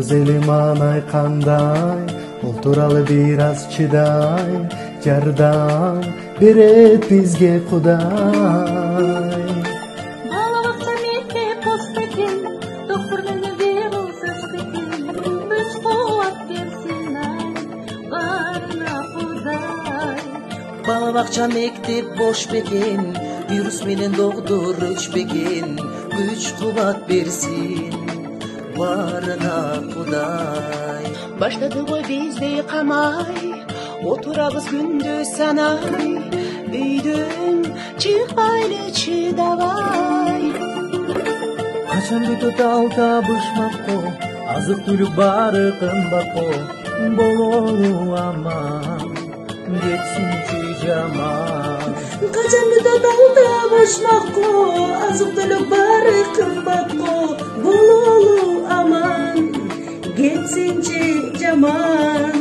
Güzelim anay kanday, olturalı biraz çıday, yardım beret bizge Kuday. Балабақша мектеп бос бекен, доктурдун вирусыз бекен, күч кубат берсин ай, барына Кудай. Балабақша мектеп бош бекен, вирус менен доктор өчпеген, күч кубат берсин барына Кудай. Баштады ғой бизди камай, отурабыз күндү санай, үйдөн чыкпайлы чыдабай. Качан бүтөт алта бышмакко, азык түлүк бары кымбатко, болору аман, кетсинчи жаман. Качан бүтөт алта бышмакко, азык түлүк бары кымбатко, бололу аман, кетсинчи жаман.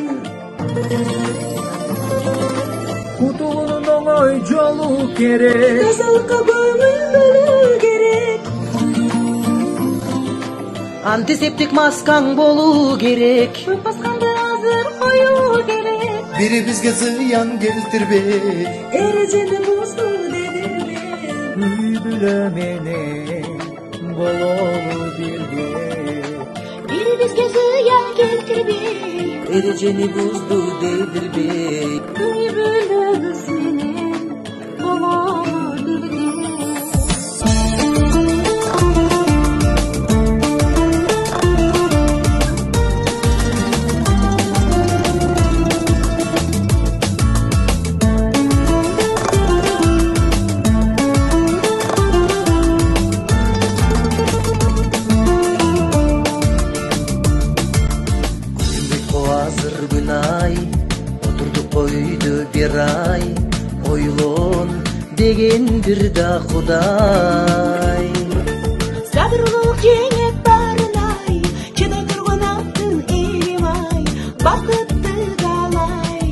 Кутулунун оңой жолу керек, Тазалыкка көңүл бөлүү керек. Антисептик маскаң болуу керек. Көп басканды азыр коюу керек. бири бизге зыян келтирбей, Эрежени бузду дедирбе. үй бүлө менен бололу бирге. Бири бизге зыян келтирбей, Эрежени бузду дедирбей. үй бүлөбүз менен бололу бирге. Азыр күн ай, отурдук койду бир ай, ойлон дегендир да Кудай. Сабырлык жеңет барынай, чыдай турган аттын элим ай, бакытты далай,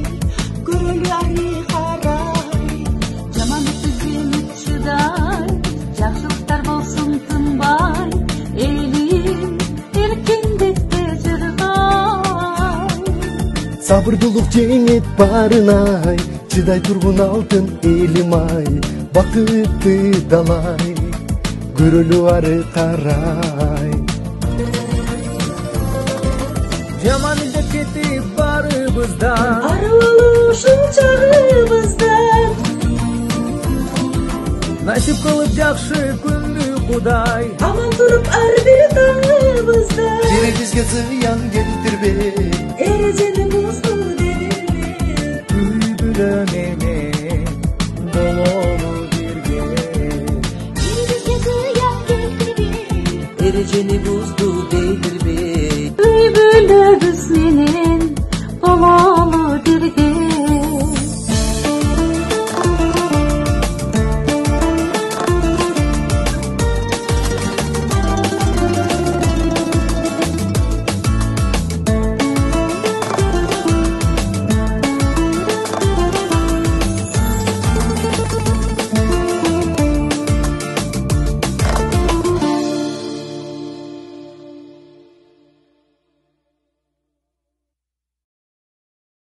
көрөлү ары карай. Жамандык жеңет чыдай, жакшылыктар болсун тынбай, элим эркиндикте жыргай. Сабырдуулук жеңет барынай, чыдай тургун алтын элим ай, бакытты далай, көрөлү ары карай. Жаман илдеп кетип барыбыздан, Арылуу ушул чагыбыздан, насип кылып жакшы күндү Кудай. аман туруп ар бир таңыбызда. Бири бизге зыян келтирбей, Эрежени бузду дедирбе. үй бүлө менен бололу бирге. Бири бизге зыян келтирбей, Эрежени бузду